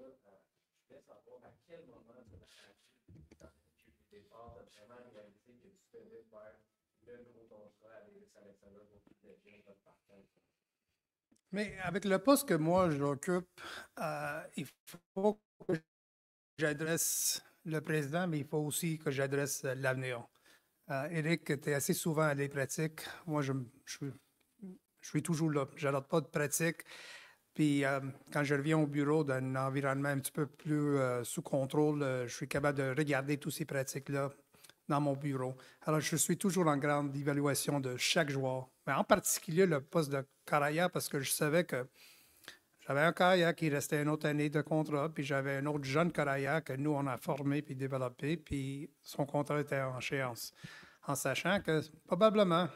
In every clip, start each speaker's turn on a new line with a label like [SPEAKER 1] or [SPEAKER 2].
[SPEAKER 1] voulais savoir à quel moment de la départ, tu as vraiment réalisé que tu devais faire le gros contrat avec Alexander pour tout le bien votre partage.
[SPEAKER 2] Mais avec le poste que moi j'occupe, il faut que j'adresse le président, mais il faut aussi que j'adresse l'avenir. Éric était assez souvent à des pratiques. Moi, je suis toujours là. Je n'arrête pas de pratique. Puis quand je reviens au bureau d'un environnement un petit peu plus sous contrôle, je suis capable de regarder toutes ces pratiques-là dans mon bureau. Alors, je suis toujours en grande évaluation de chaque joueur, mais en particulier le poste de carrière parce que je savais que j'avais un carrière qui restait une autre année de contrat, puis j'avais un autre jeune carrière que nous, on a formé puis développé, puis son contrat était en échéance. En sachant que probablement,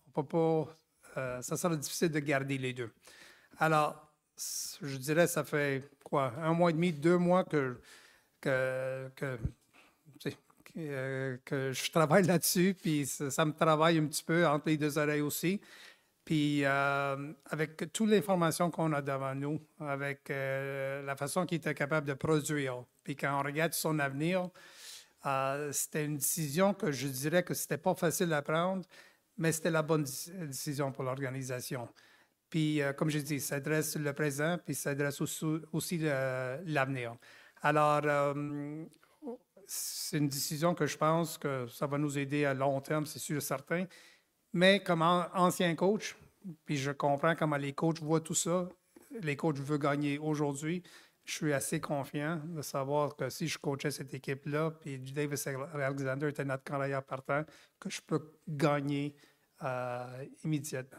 [SPEAKER 2] on peut pas, ça sera difficile de garder les deux. Alors, je dirais, ça fait quoi, 1 mois et demi, 2 mois que je travaille là-dessus, puis ça me travaille un petit peu entre les deux oreilles aussi. Puis avec toute l'information qu'on a devant nous, avec la façon qu'il était capable de produire, puis quand on regarde son avenir, c'était une décision que je dirais que c'était pas facile à prendre, mais c'était la bonne décision pour l'organisation. Puis, comme je dis, ça adresse le présent, puis ça adresse aussi l'avenir. Alors, c'est une décision que je pense que ça va nous aider à long terme, c'est sûr et certain. Mais comme ancien coach, puis je comprends comment les coachs voient tout ça, les coachs veulent gagner aujourd'hui. Je suis assez confiant de savoir que si je coachais cette équipe-là, puis Davis Alexander était notre carrière partant, que je peux gagner immédiatement.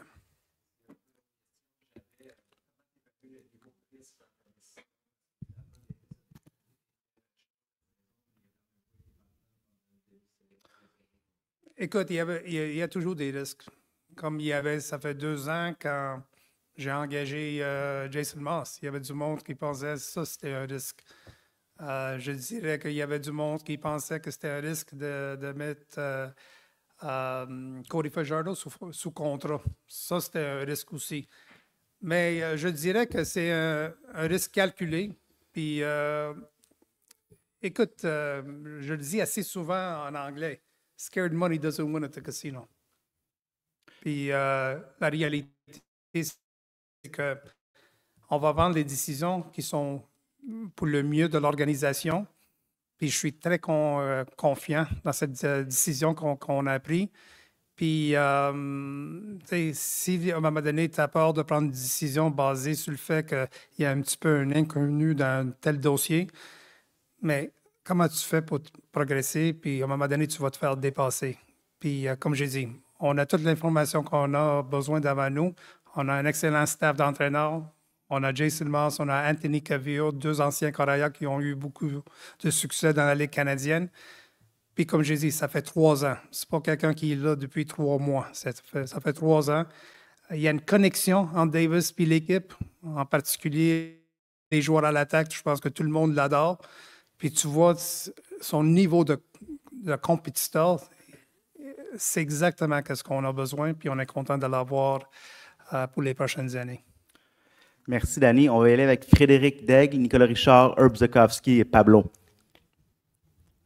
[SPEAKER 2] Écoute, il y a toujours des risques. Comme il y avait, ça fait 2 ans quand j'ai engagé Jason Moss, il y avait du monde qui pensait que ça, c'était un risque. Je dirais qu'il y avait du monde qui pensait que c'était un risque de mettre Cody Fajardo sous contrat. Ça, c'était un risque aussi. Mais je dirais que c'est un risque calculé. Puis, écoute, je le dis assez souvent en anglais. Scared money doesn't win at the casino. Puis la réalité, c'est qu'on va vendre les décisions qui sont pour le mieux de l'organisation. Puis je suis très confiant dans cette décision qu'on a prise. Puis, si à un moment donné, tu as peur de prendre une décision basée sur le fait qu'il y a un petit peu un inconnu dans tel dossier, mais comment tu fais pour progresser, puis à un moment donné, tu vas te faire dépasser. Puis, comme j'ai dit, on a toute l'information qu'on a besoin devant nous. On a un excellent staff d'entraîneurs. On a Jason Moss, on a Anthony Cavillo, 2 anciens carrières qui ont eu beaucoup de succès dans la Ligue canadienne. Puis, comme j'ai dit, ça fait 3 ans. C'est pas quelqu'un qui est là depuis 3 mois. Ça fait 3 ans. Il y a une connexion entre Davis et l'équipe, en particulier les joueurs à l'attaque. Je pense que tout le monde l'adore. Puis tu vois son niveau de compétiteur, c'est exactement ce qu'on a besoin, puis on est content de l'avoir pour les prochaines années.
[SPEAKER 3] Merci, Danny. On va y aller avec Frédéric Daigle, Nicolas Richard, Herb Zukowski et Pablo.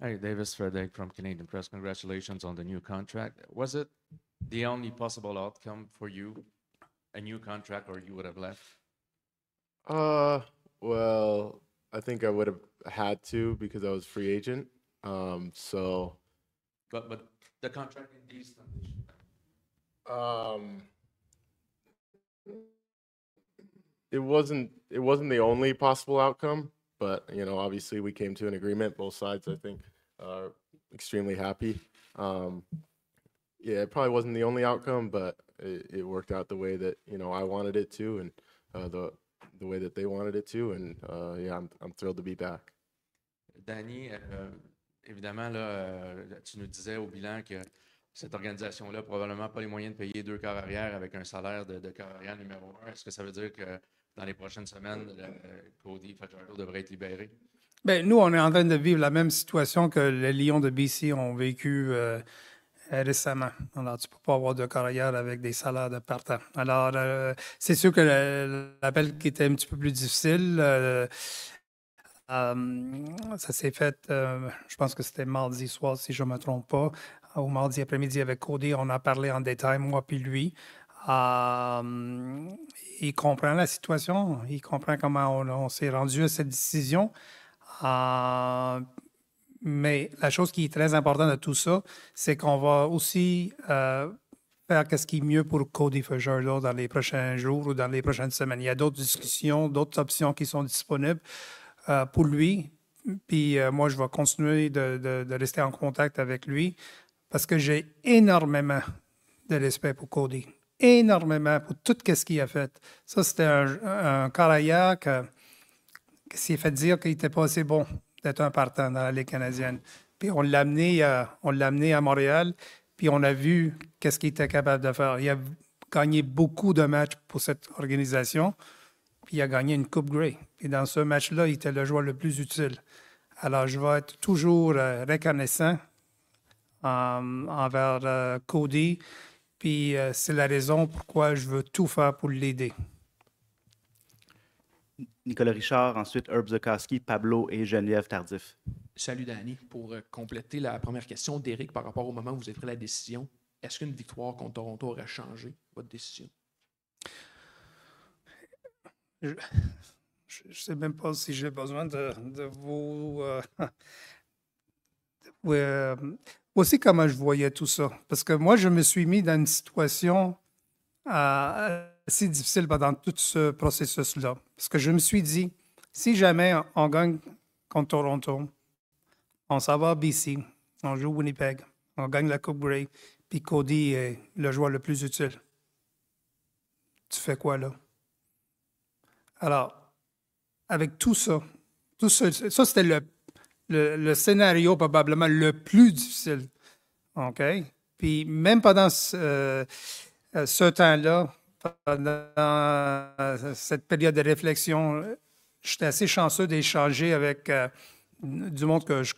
[SPEAKER 4] Hi, Davis Frederick from Canadian Press. Congratulations on the new contract. Was it the only possible outcome for you, a new contract, or you would have left?
[SPEAKER 5] Well, I think I would have had to because I was free agent. So.
[SPEAKER 4] But the contract in these conditions.
[SPEAKER 5] It wasn't the only possible outcome, but obviously we came to an agreement. Both sides, I think, are extremely happy. Yeah, it probably wasn't the only outcome, but it worked out the way that I wanted it to, and the way that they wanted it to, and yeah, I'm thrilled to be back.
[SPEAKER 4] Danny, évidemment, là, tu nous disais au bilan que cette organisation-là n'a probablement pas les moyens de payer 2 corps arrière avec un salaire de corps arrière numéro 1. Est-ce que ça veut dire que dans les prochaines semaines, Cody Fajardo devrait être libéré?
[SPEAKER 2] Bien, nous, on est en train de vivre la même situation que les Lions de BC ont vécu récemment. Alors, tu ne peux pas avoir de carrière avec des salaires de partant. Alors, c'est sûr que l'appel qui était un petit peu plus difficile, Ça s'est fait, je pense que c'était mardi soir, si je ne me trompe pas, ou mardi après-midi avec Cody. On a parlé en détail, moi puis lui. Il comprend la situation, il comprend comment on s'est rendu à cette décision. Mais la chose qui est très importante de tout ça, c'est qu'on va aussi faire ce qui est mieux pour Cody Fajardo dans les prochains jours ou dans les prochaines semaines. Il y a d'autres discussions, d'autres options qui sont disponibles pour lui. Puis moi, je vais continuer de rester en contact avec lui parce que j'ai énormément de respect pour Cody. Énormément pour tout ce qu'il a fait. Ça, c'était un carrière qui s'est fait dire qu'il n'était pas assez bon d'être un partant dans la Ligue canadienne. Puis on l'a amené à Montréal, puis on a vu qu'est-ce qu'il était capable de faire. Il a gagné beaucoup de matchs pour cette organisation, puis il a gagné une Coupe Grey. Puis dans ce match-là, il était le joueur le plus utile. Alors, je vais être toujours reconnaissant envers Cody, puis c'est la raison pourquoi je veux tout faire pour l'aider.
[SPEAKER 3] Nicolas Richard, ensuite Herb Zukowski, Pablo et Geneviève Tardif.
[SPEAKER 6] Salut Danny. Pour compléter la première question d'Éric par rapport au moment où vous avez pris la décision, est-ce qu'une victoire contre Toronto aurait changé votre décision?
[SPEAKER 2] Je ne sais même pas si j'ai besoin de vous... aussi comment je voyais tout ça. Parce que moi, je me suis mis dans une situation assez difficile pendant tout ce processus-là. Parce que je me suis dit, si jamais on gagne contre Toronto, on s'en va à BC, on joue Winnipeg, on gagne la Coupe Grey, puis Cody est le joueur le plus utile. Tu fais quoi là? Alors, avec tout ça c'était le scénario probablement le plus difficile. OK? Puis même pendant ce temps-là, pendant cette période de réflexion, j'étais assez chanceux d'échanger avec du monde que je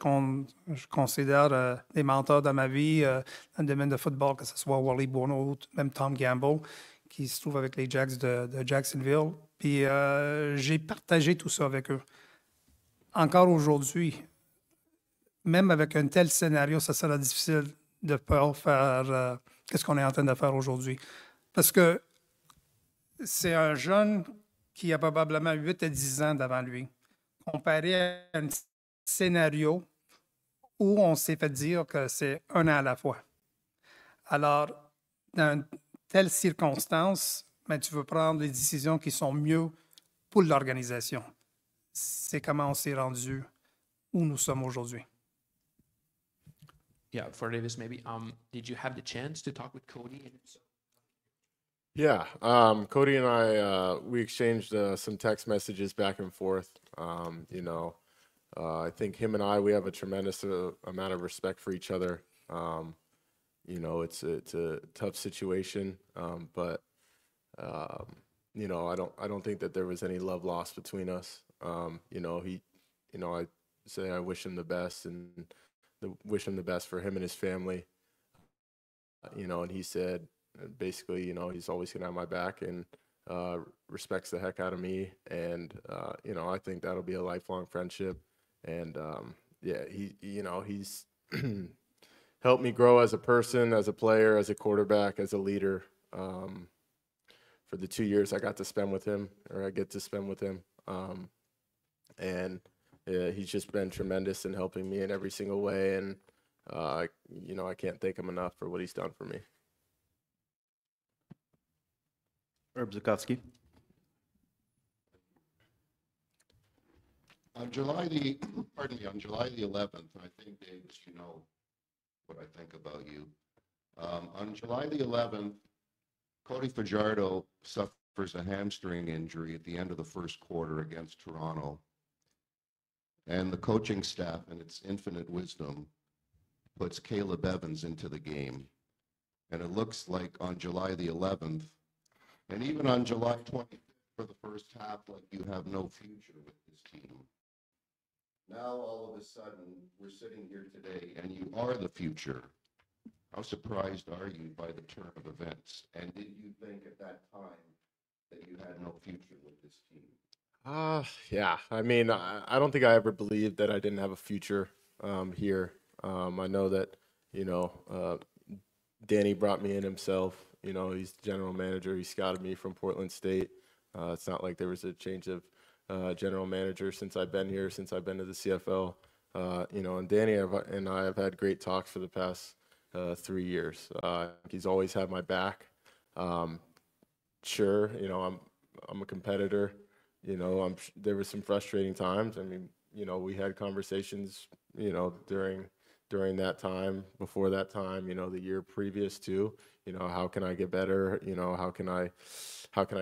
[SPEAKER 2] considère des mentors dans ma vie, dans le domaine de football, que ce soit Wally Bourneau, même Tom Gamble, qui se trouve avec les Jacks de Jacksonville. Puis j'ai partagé tout ça avec eux. Encore aujourd'hui, même avec un tel scénario, ça sera difficile de pouvoir faire ce qu'on est en train de faire aujourd'hui. Parce que c'est un jeune qui a probablement 8 à 10 ans devant lui, comparé à un scénario où on s'est fait dire que c'est un an à la fois. Alors, dans telle circonstance, ben, tu veux prendre des décisions qui sont mieux pour l'organisation. C'est comment on s'est rendu où nous sommes aujourd'hui.
[SPEAKER 6] Yeah, for Davis, maybe. Did you have the chance to talk with Cody?
[SPEAKER 5] Yeah, Cody and I, we exchanged some text messages back and forth. I think him and I, we have a tremendous amount of respect for each other. It's a tough situation, but I don't think that there was any love lost between us. I say I wish him the best and wish him the best for him and his family. And he said, basically, he's always gonna have my back and respects the heck out of me. And I think that'll be a lifelong friendship. And he's helped me grow as a person, as a player, as a quarterback, as a leader. For the 2 years I get to spend with him. He's just been tremendous in helping me in every single way. And, I can't thank him enough for what he's done for me.
[SPEAKER 3] Herb Zukowski.
[SPEAKER 7] On July the 11th, I think, Davis, you know what I think about you. On July the 11th, Cody Fajardo suffers a hamstring injury at the end of the first quarter against Toronto. And the coaching staff, in its infinite wisdom, puts Caleb Evans into the game. And it looks like on July the 11th, and even on July 25th for the first half, like you have no future with this team. Now, all of a sudden, we're sitting here today, and you are the future. How surprised are you by the turn of events? And did you think at that time that you had no future with this team?
[SPEAKER 5] Yeah. I mean, I don't think I ever believed that I didn't have a future here. I know that, you know, Danny brought me in himself. You know, he's the general manager. He scouted me from Portland State. It's not like there was a change of general manager since I've been here, since I've been to the CFL. You know, and Danny and I have had great talks for the past 3 years. He's always had my back. Sure, you know, I'm a competitor. You know, there was some frustrating times. I mean, you know, we had conversations, you know, during that time, before that time, you know, the year previous to, you know, how can I get better? You know, how can I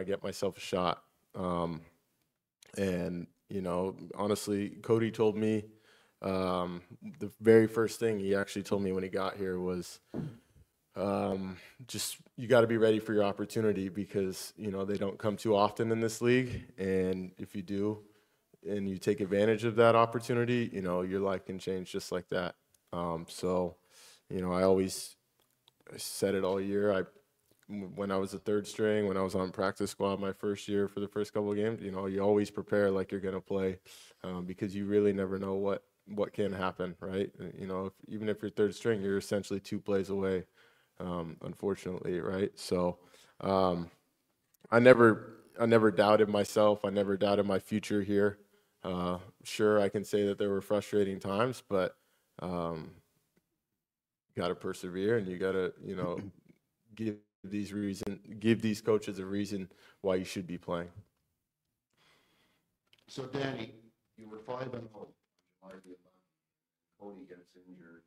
[SPEAKER 5] get myself a shot? And, you know, honestly, Cody told me the very first thing he actually told me when he got here was, just you got to be ready for your opportunity because, you know, they don't come too often in this league. And if you do and you take advantage of that opportunity, you know, your life can change just like that. So, you know, I said it all year. When I was a third string, when I was on practice squad my first year for the first couple of games, you know, you always prepare like you're going to play because you really never know what can happen, right? You know, even if you're third string, you're essentially 2 plays away. Unfortunately, right? So I never doubted myself. I never doubted my future here. Sure, I can say that there were frustrating times, but you got to persevere and you got to, you know, give these coaches a reason why you should be playing.
[SPEAKER 7] So Danny, you were 5-0 on July the 11th. Cody gets injured,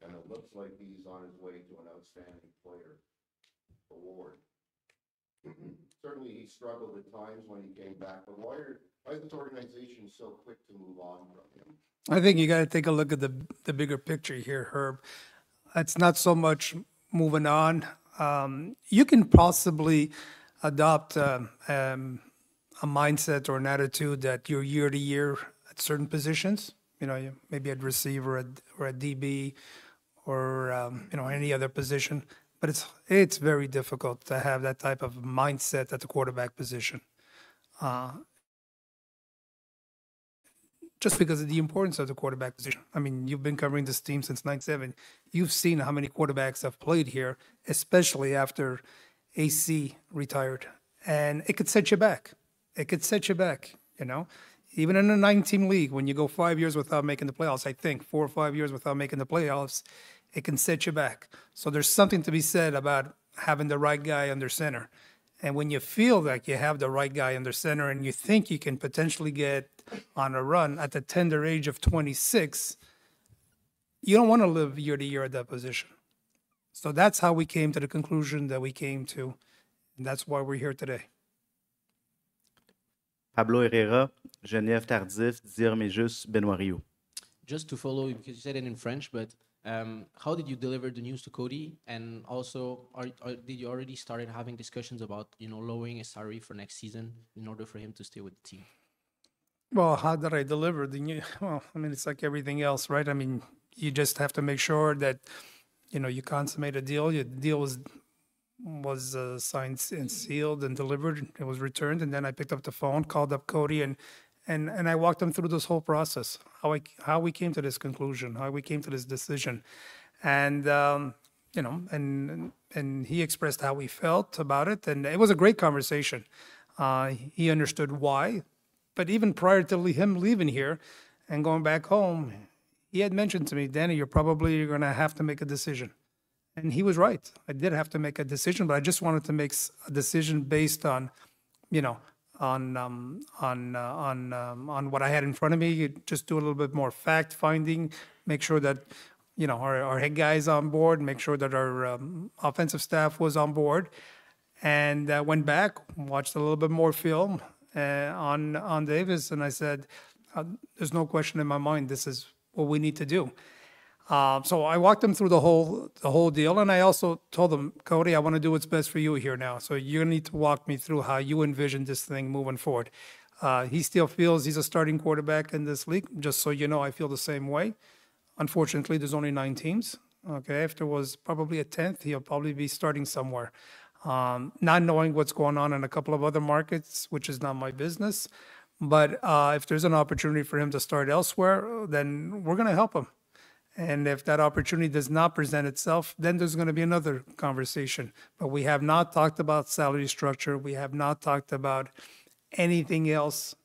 [SPEAKER 7] and it looks like he's on his way to an outstanding player award. Certainly he struggled at times when he came back, but why is this organization so quick to move on from him?
[SPEAKER 2] I think you got to take a look at the bigger picture here, Herb. It's not so much moving on. You can possibly adopt a mindset or an attitude that you're year to year at certain positions. You know, maybe at receiver or at DB or you know, any other position. But it's very difficult to have that type of mindset at the quarterback position. Just because of the importance of the quarterback position. I mean, you've been covering this team since '97. You've seen how many quarterbacks have played here, especially after AC retired. And it could set you back. It could set you back, you know. Even in a 9-team league, when you go 5 years without making the playoffs, I think 4 or 5 years without making the playoffs, it can set you back. So there's something to be said about having the right guy under center. And when you feel like you have the right guy under center and you think you can potentially get on a run at the tender age of 26, you don't want to live year to year at that position. So that's how we came to the conclusion that we came to, and that's why we're here today.
[SPEAKER 3] Pablo Herrera, Geneviève Tardif, Dire mais juste Benoît Rio.
[SPEAKER 8] Just to follow, because you said it in French, but how did you deliver the news to Cody? And also, did you already started having discussions about, you know, lowering his salary for next season in order for him to stay with the team?
[SPEAKER 2] Well, how did I deliver the news? Well, I mean, it's like everything else, right? I mean, you just have to make sure that, you know, you consummate a deal. The deal was signed and sealed and delivered. It was returned, and then I picked up the phone, called up Cody, and I walked him through this whole process, how we came to this conclusion, how we came to this decision, and you know, and he expressed how he felt about it, and it was a great conversation. He understood why, but even prior to him leaving here and going back home, he had mentioned to me, Danny, you're probably going to have to make a decision. And he was right. I did have to make a decision, but I just wanted to make a decision based on, you know, on what I had in front of me. Just do a little bit more fact finding, make sure that, you know, our head guys on board, make sure that our offensive staff was on board, and went back, watched a little bit more film on Davis, and I said, there's no question in my mind, this is what we need to do. So I walked him through the whole deal, and I also told him, Cody, I want to do what's best for you here now. So you need to walk me through how you envision this thing moving forward. He still feels he's a starting quarterback in this league. Just so you know, I feel the same way. Unfortunately, there's only 9 teams. Okay, if there was probably a 10th, he'll probably be starting somewhere. Not knowing what's going on in a couple of other markets, which is not my business. But if there's an opportunity for him to start elsewhere, then we're going to help him. And if that opportunity does not present itself, then there's going to be another conversation. But we have not talked about salary structure. We have not talked about anything else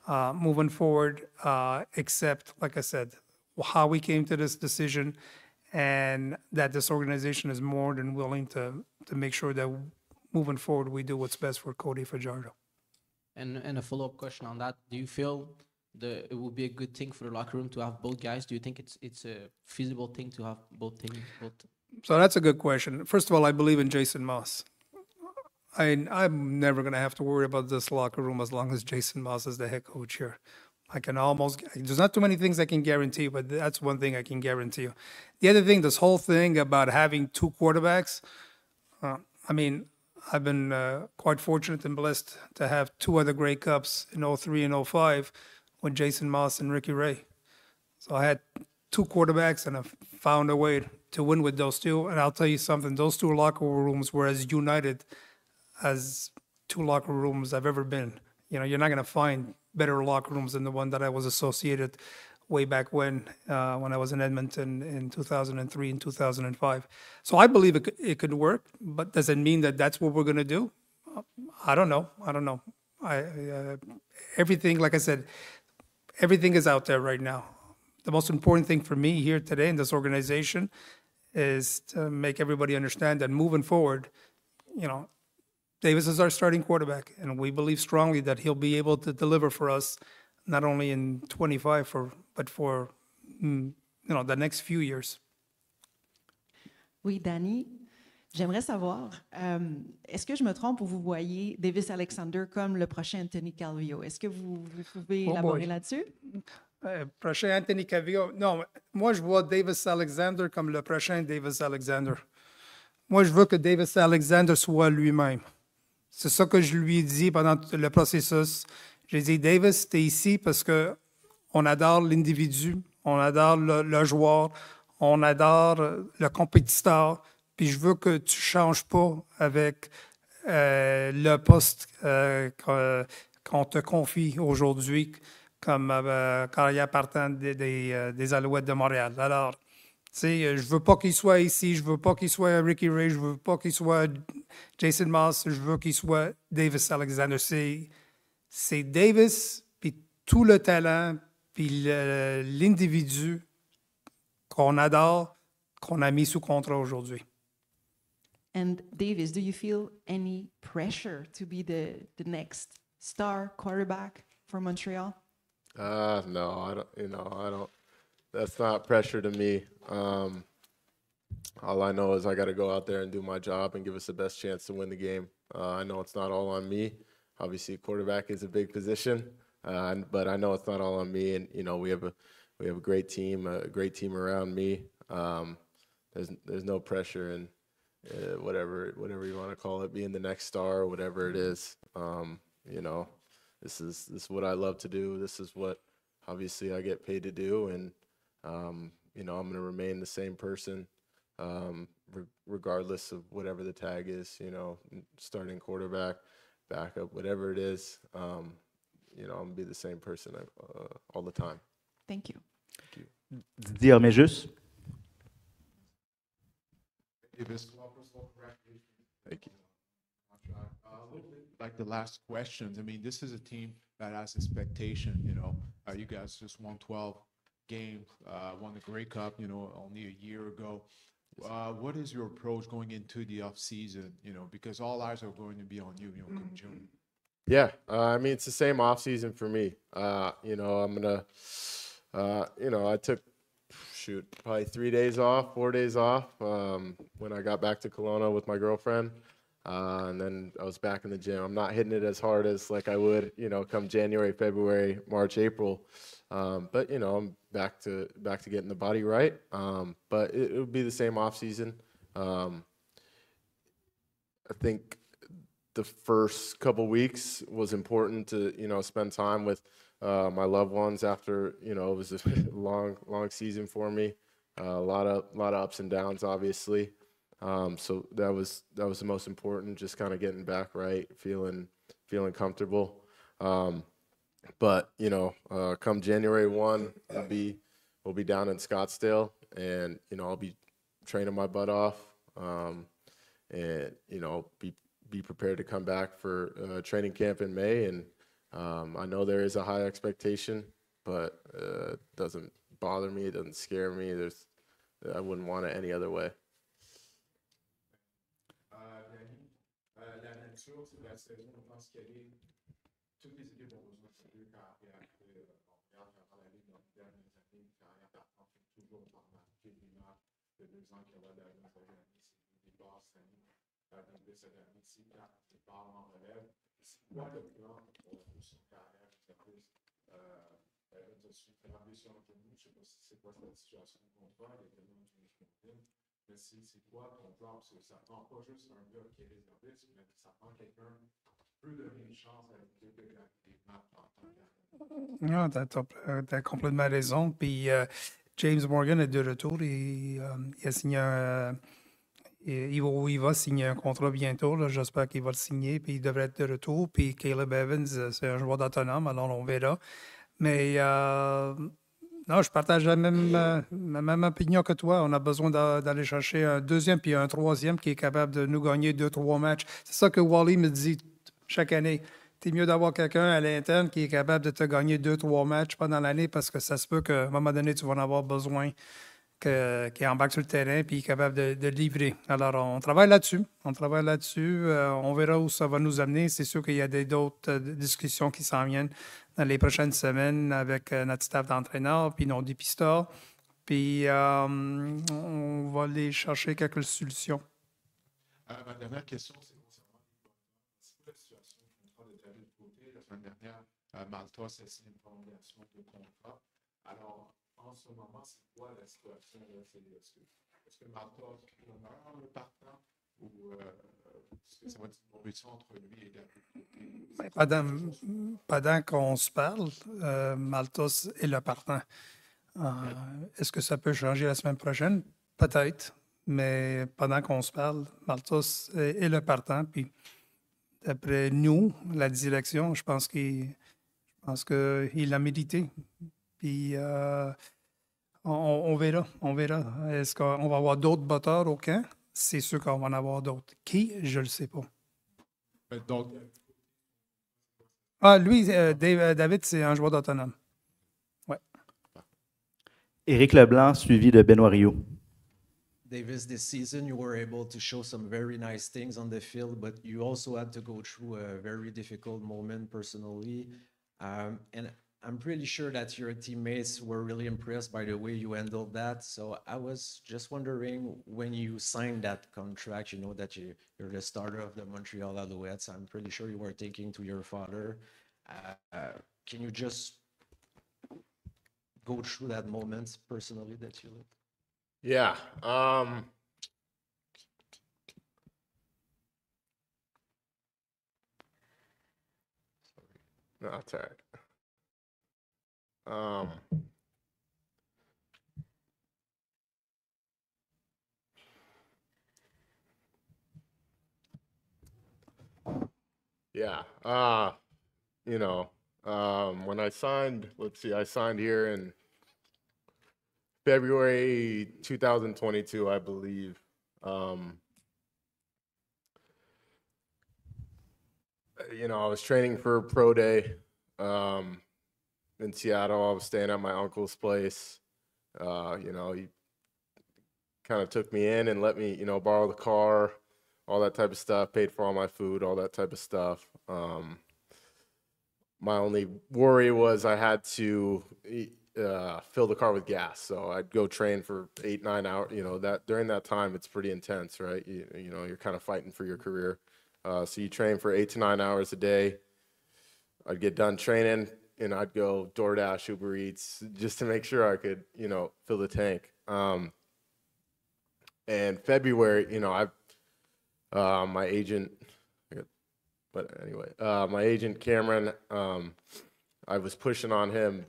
[SPEAKER 2] moving forward, except, like I said, how we came to this decision, and that this organization is more than willing to make sure that moving forward we do what's best for Cody Fajardo.
[SPEAKER 8] And a follow-up question on that: do you feel it would be a good thing for the locker room to have both guys? Do you think it's a feasible thing to have both things?
[SPEAKER 2] So that's a good question. First of all, I believe in Jason Moss. I'm never going to have to worry about this locker room as long as Jason Moss is the head coach here. There's not too many things I can guarantee, but that's one thing I can guarantee you. The other thing, this whole thing about having two quarterbacks, I've been quite fortunate and blessed to have two other Grey Cups in 03 and 05 with Jason Moss and Ricky Ray. So I had two quarterbacks, and I found a way to win with those two. And I'll tell you something, those two locker rooms were as united as two locker rooms I've ever been. You're not going to find better locker rooms than the one that I was associated way back when I was in Edmonton in 2003 and 2005. So I believe it could work, but does it mean that that's what we're going to do? I don't know. Everything, like I said, everything is out there right now. The most important thing for me here today in this organization is to make everybody understand that moving forward, Davis is our starting quarterback, and we believe strongly that he'll be able to deliver for us, not only in 25, but for the next few years.
[SPEAKER 9] Oui, Danny, j'aimerais savoir, est-ce que je me trompe ou vous voyez Davis Alexander comme le prochain Anthony Calvillo? Est-ce que vous pouvez élaborer là-dessus?
[SPEAKER 2] Prochain Anthony Calvillo? Non, moi je vois Davis Alexander comme le prochain Davis Alexander. Moi, je veux que Davis Alexander soit lui-même. C'est ça que je lui ai dit pendant le processus. J'ai dit, Davis, t'es ici parce qu'on adore l'individu, on adore le joueur, on adore le compétiteur, puis je veux que tu ne changes pas avec le poste qu'on te confie aujourd'hui comme carrière partant des Alouettes de Montréal. Alors, je veux pas qu'il soit ici, je veux pas qu'il soit Ricky Ray, je veux pas qu'il soit Jason Moss, je veux qu'il soit Davis Alexander. C'est Davis, puis tout le talent, puis l'individu qu'on adore, qu'on a mis sous contrat aujourd'hui.
[SPEAKER 9] And Davis, do you feel any pressure to be the next star quarterback for Montreal?
[SPEAKER 5] No, I don't. That's not pressure to me. All I know is I got to go out there and do my job and give us the best chance to win the game. I know it's not all on me. Obviously, quarterback is a big position, but I know it's not all on me. And we have a great team around me. There's no pressure in whatever you want to call it, being the next star or whatever it is. This is what I love to do. This is what obviously I get paid to do, and I'm going to remain the same person, regardless of whatever the tag is, starting quarterback, backup, whatever it is. I'm going to be the same person all the time.
[SPEAKER 9] Thank you.
[SPEAKER 3] Didier Méjus.
[SPEAKER 5] Thank you.
[SPEAKER 10] Like the last questions, this is a team that has expectation. You guys just won 12 games, won the Grey Cup, only a year ago. What is your approach going into the off season? Because all eyes are going to be on you, come June.
[SPEAKER 5] Yeah, it's the same off season for me. I'm gonna, I took, probably 4 days off when I got back to Kelowna with my girlfriend. And then I was back in the gym. I'm not hitting it as hard as like I would, come January, February, March, April. But I'm back to getting the body right. But it would be the same off season. I think the first couple weeks was important to spend time with my loved ones after it was a long season for me. A lot of ups and downs, obviously. So that was the most important, just kind of getting back right, feeling comfortable. But come January 1, we'll be down in Scottsdale, and I'll be training my butt off, and be prepared to come back for training camp in May. And I know there is a high expectation, but it doesn't bother me. It doesn't scare me. I wouldn't want it any other way.
[SPEAKER 10] Danny, la nature de la saison, je pense qu'elle est. Toutes les équipes ont besoin de ces deux carrières. On regarde dans la Ligue dans les dernières années, une carrière partant fait toujours par marquer des matchs de 2 ans qui va d'aller cette année, c'est des passes cette année, cette année, c'est quand il part en relève. C'est quoi le plan pour son carrière qui s'appelle je suis frappé sur un genou, je ne sais pas si c'est quoi cette situation de contrat, il y a tellement de choses. Mais c'est quoi ton plan? Parce que ça ne prend pas juste un gars qui est réserviste, mais ça prend quelqu'un qui peut donner une chance à l'équipe de gagner des matchs en tant que.
[SPEAKER 2] Non, t'as complètement raison. Puis James Morgan est de retour. Il a signé il va signer un contrat bientôt. Là. J'espère qu'il va le signer. Puis il devrait être de retour. Puis Caleb Evans, c'est un joueur autonome. Alors on verra. Mais non, je partage la même opinion que toi. On a besoin d'aller chercher un deuxième puis un troisième qui est capable de nous gagner 2-3 matchs. C'est ça que Wally me dit chaque année. C'est mieux d'avoir quelqu'un à l'interne qui est capable de te gagner 2-3 matchs pendant l'année parce que ça se peut qu'à un moment donné, tu vas en avoir besoin, qui embarque sur le terrain puis est capable de livrer. Alors, on travaille là-dessus. On travaille là-dessus. On verra où ça va nous amener. C'est sûr qu'il y a d'autres discussions qui s'en viennent dans les prochaines semaines avec notre staff d'entraîneur puis nos dépisteurs. Puis, on va aller chercher quelques solutions.
[SPEAKER 10] Ma dernière question, c'est concernant la situation du contrat de David Côté. La semaine dernière, Malta a signé une prolongation de contrat. Alors, en ce moment, c'est quoi la situation? Est-ce que Malta a pris l'honneur le partant ou est-ce que ça va être une compétition entre lui et David Côté?
[SPEAKER 2] Pendant qu'on se parle, Maltos est le partant. Est-ce que ça peut changer la semaine prochaine? Peut-être. Mais pendant qu'on se parle, Maltos est le partant. Puis, d'après nous, la direction, je pense qu'il l'a mérité. Puis, on verra. On verra. Est-ce qu'on va avoir d'autres batteurs au camp? C'est sûr qu'on va en avoir d'autres. Qui? Je ne le sais pas.
[SPEAKER 10] Donc,
[SPEAKER 2] Lui, David, c'est un joueur autonome. Ouais.
[SPEAKER 3] Éric Leblanc, suivi de Benoît Rio.
[SPEAKER 11] Davis, this season you were able to show some very nice things on the field, but you also had to go through a very difficult moment personally. And I'm pretty sure that your teammates were really impressed by the way you handled that. So I was just wondering, when you signed that contract, you know that you're the starter of the Montreal Alouettes. I'm pretty sure you were thinking to your father. Can you just go through that moment personally that you lived?
[SPEAKER 5] Yeah. No, it's all right. Yeah. When I signed, I signed here in February 2022, I believe. I was training for pro day in Seattle. I was staying at my uncle's place. He kind of took me in and let me, borrow the car, all that type of stuff, paid for all my food, all that type of stuff. My only worry was I had to fill the car with gas. So I'd go train for 8-9 hours. That during that time, it's pretty intense, right? You're kind of fighting for your career. So you train for 8 to 9 hours a day. I'd get done training and I'd go DoorDash, Uber Eats, just to make sure I could, fill the tank. And February, my agent, my agent Cameron, I was pushing on him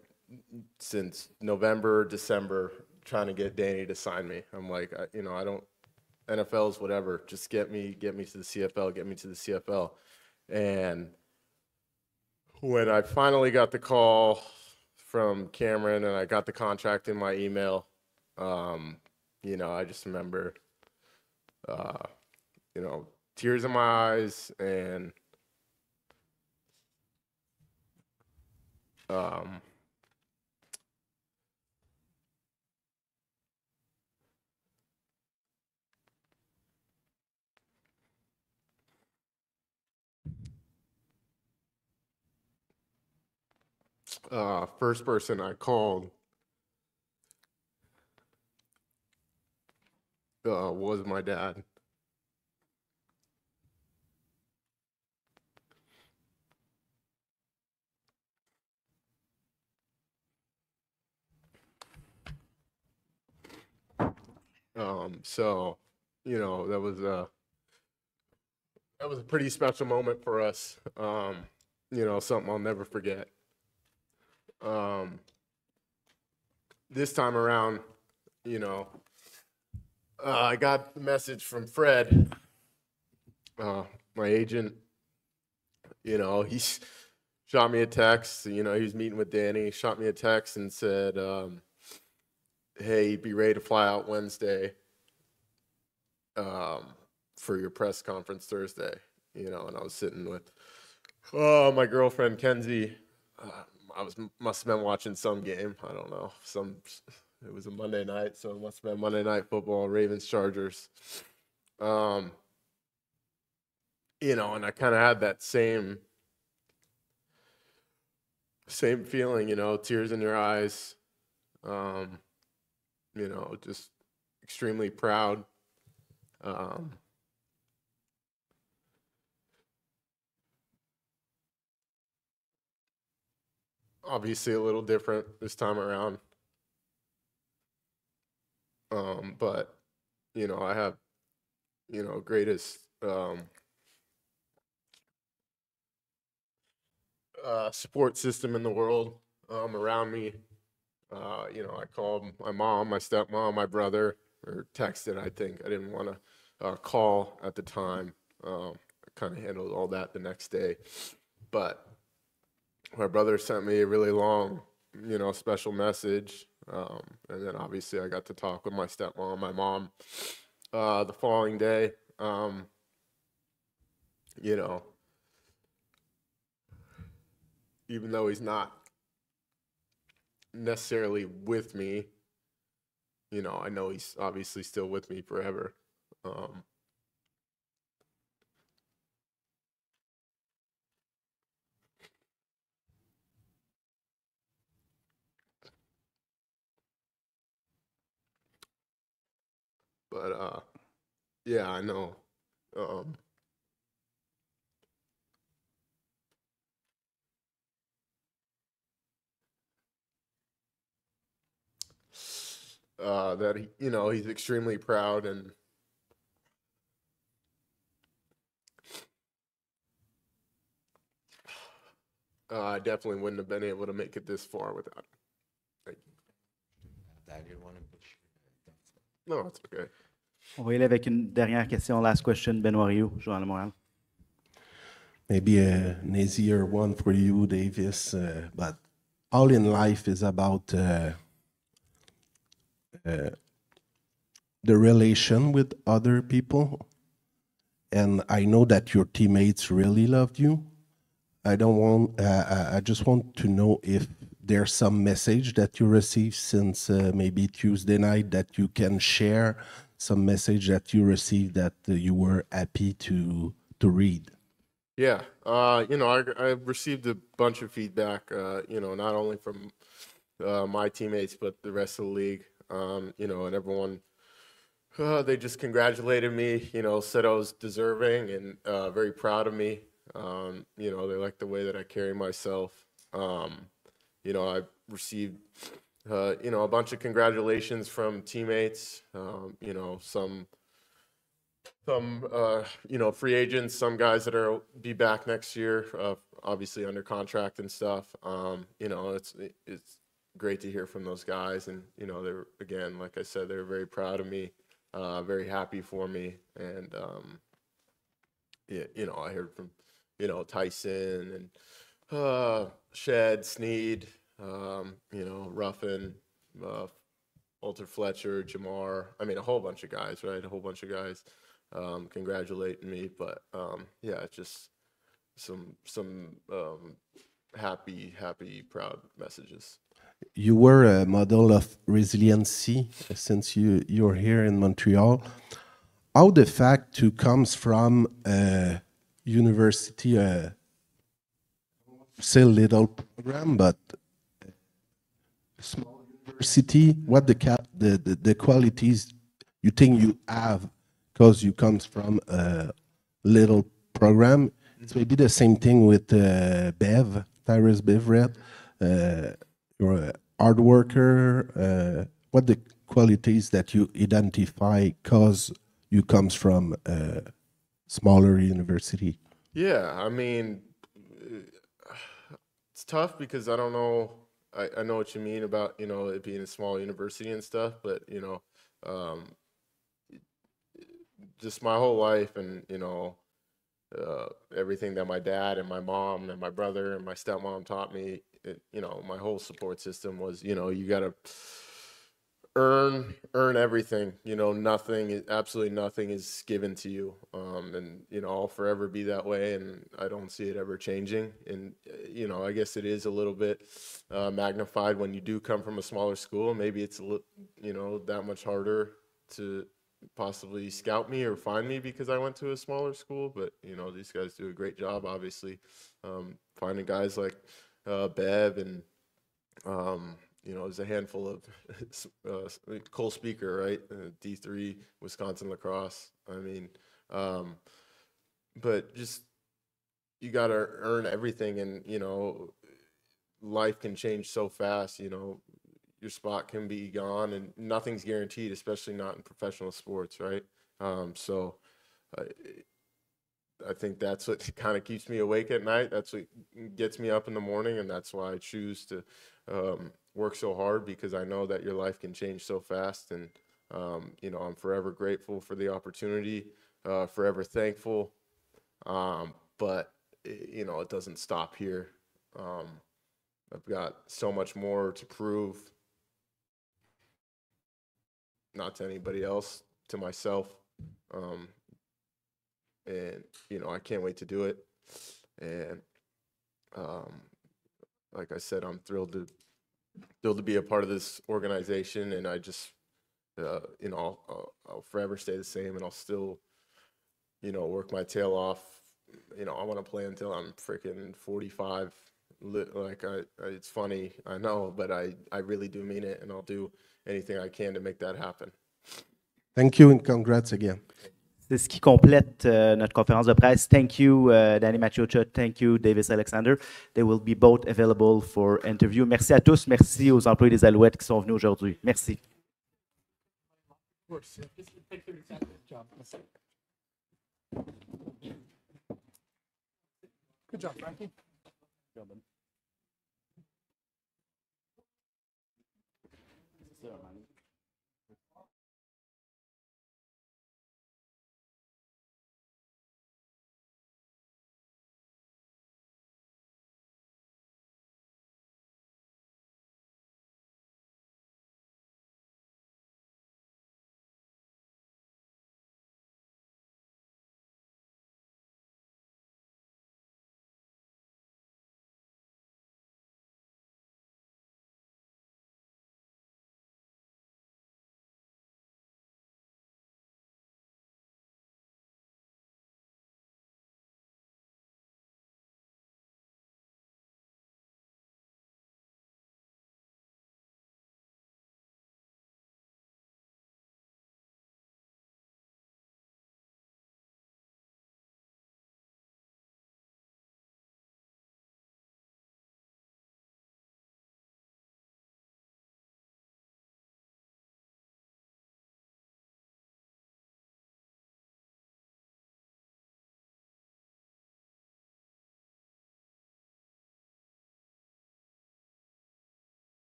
[SPEAKER 5] since November, December, trying to get Danny to sign me. I'm like, I don't, NFL's whatever, just get me to the CFL, get me to the CFL. And when I finally got the call from Cameron and I got the contract in my email, you know, I just remember, you know, tears in my eyes and first person I called was my dad. So, you know, that was a pretty special moment for us. You know, something I'll never forget. This time around, you know, I got the message from Fred, my agent. You know, he shot me a text. You know, he was meeting with Danny. He shot me a text and said, hey, be ready to fly out Wednesday for your press conference Thursday. You know, and I was sitting with my girlfriend Kenzie. Must have been watching some game. I don't know. It was a Monday night, so it must have been Monday Night Football, Ravens Chargers. You know, and I kind of had that same feeling, you know, tears in your eyes. You know, just extremely proud. Obviously a little different this time around. But, you know, I have, you know, greatest support system in the world around me. You know, I called my mom, my stepmom, my brother, or texted, I think. I didn't want to call at the time. I kind of handled all that the next day. But my brother sent me a really long, you know, special message. And then obviously I got to talk with my stepmom, my mom, the following day. You know, even though he's not necessarily with me, you know, I know he's obviously still with me forever. But yeah, I know. That he, you know, he's extremely proud, and I definitely wouldn't have been able to make it this far without him. Thank you. No, it's okay.
[SPEAKER 3] On va y aller avec une dernière question, last question, Benoît Rioux, Journal de Montréal.
[SPEAKER 12] Maybe an easier one for you, Davis, but all in life is about the relation with other people. And I know that your teammates really loved you. I just want to know if there's some message that you received since maybe Tuesday night that you can share, some message that you received that you were happy to read.
[SPEAKER 5] Yeah, you know, I received a bunch of feedback, you know, not only from my teammates, but the rest of the league, you know, and everyone, they just congratulated me, you know, said I was deserving and very proud of me. You know, they like the way that I carry myself. You know, I received, you know, a bunch of congratulations from teammates, you know, some you know, free agents, some guys that are be back next year, obviously under contract and stuff. You know, it's great to hear from those guys, and you know, they're, again, like I said, they're very proud of me, very happy for me, and yeah, you know, I heard from, you know, Tyson and Shed, Sneed, Ruffin, Walter Fletcher, Jamar. I mean, a whole bunch of guys, right? A whole bunch of guys congratulating me. But yeah, it's just some happy, proud messages.
[SPEAKER 12] You were a model of resiliency since you're here in Montreal. How the fact to comes from university, say little program, but small university, what the qualities you think you have because you comes from a little program. It's maybe the same thing with Bev, Tyrus Beverett. You're a hard worker. What the qualities that you identify because you comes from a smaller university?
[SPEAKER 5] Yeah, I mean, it's tough because I don't know. I know what you mean about, it being a small university and stuff, but, just my whole life and, everything that my dad and my mom and my brother and my stepmom taught me, my whole support system was, you got to earn everything. Absolutely nothing is given to you. And I'll forever be that way, and I don't see it ever changing. And I guess it is a little bit magnified when you do come from a smaller school. Maybe it's that much harder to possibly scout me or find me because I went to a smaller school. But these guys do a great job, obviously, finding guys like Bev and there's a handful of Cole Speaker, right? D3 Wisconsin lacrosse. I mean, but just you got to earn everything, and life can change so fast. Your spot can be gone, and nothing's guaranteed, especially not in professional sports, right? So I think that's what kind of keeps me awake at night. That's what gets me up in the morning, and that's why I choose to work so hard, because I know that your life can change so fast. And I'm forever grateful for the opportunity, forever thankful. But it doesn't stop here. I've got so much more to prove, not to anybody else, to myself. And I can't wait to do it. And like I said, I'm thrilled to be a part of this organization, and I just I'll forever stay the same, and I'll still work my tail off. I want to play until I'm freaking 45. It's funny, I know, but I really do mean it, and I'll do anything I can to make that happen.
[SPEAKER 12] Thank you and congrats again.
[SPEAKER 3] C'est ce qui complète notre conférence de presse. Thank you, Danny Maciocia. Thank you, Davis Alexander. They will be both available for interview. Merci à tous. Merci aux employés des Alouettes qui sont venus aujourd'hui. Merci.
[SPEAKER 2] Good job, Frankie.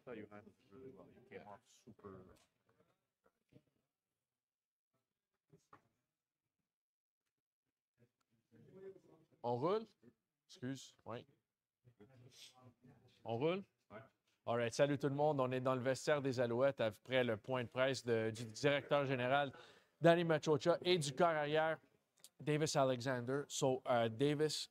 [SPEAKER 3] thought you handled it really well. You came off super.
[SPEAKER 13] On roule? Excuse, oui. On roule?
[SPEAKER 3] Ouais.
[SPEAKER 13] All right, salut tout le monde. On est dans le vestiaire des Alouettes après le point de presse du directeur général Danny Maciocia et du corps arrière Davis Alexander. So, Davis,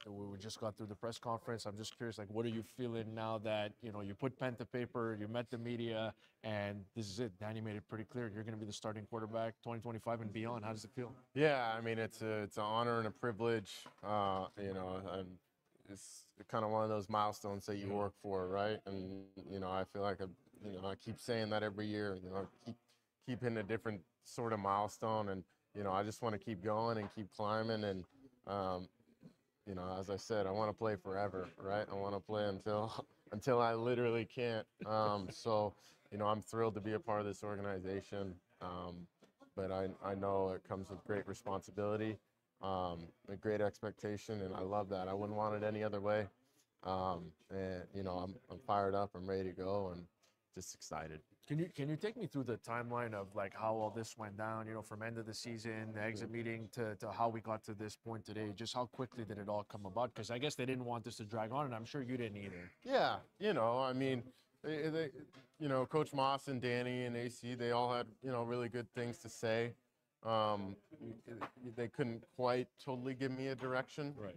[SPEAKER 13] we just got through the press conference. I'm just curious, like, what are you feeling now that, you know, you put pen to paper, you met the media, and this is it. Danny made it pretty clear. You're going to be the starting quarterback 2025 and beyond. How does it feel?
[SPEAKER 5] Yeah, I mean, it's an honor and a privilege. You know, and it's kind of one of those milestones that you work for, right? And you know, I feel like I keep saying that every year. You know, keep hitting a different sort of milestone, and you know, I just want to keep going and keep climbing. And you know, as I said, I want to play forever, right? I want to play until I literally can't. So, you know, I'm thrilled to be a part of this organization. But I know it comes with great responsibility, a great expectation, and I love that. I wouldn't want it any other way. And you know, I'm fired up. I'm ready to go, and just excited.
[SPEAKER 13] Can you take me through the timeline of like how all this went down? You know, from end of the season, the exit meeting to how we got to this point today. Just how quickly did it all come about? Because I guess they didn't want this to drag on, and I'm sure you didn't either.
[SPEAKER 5] Yeah, you know, I mean, they you know, Coach Moss and Danny and AC, they all had, you know, really good things to say. They couldn't quite totally give me a direction,
[SPEAKER 13] right?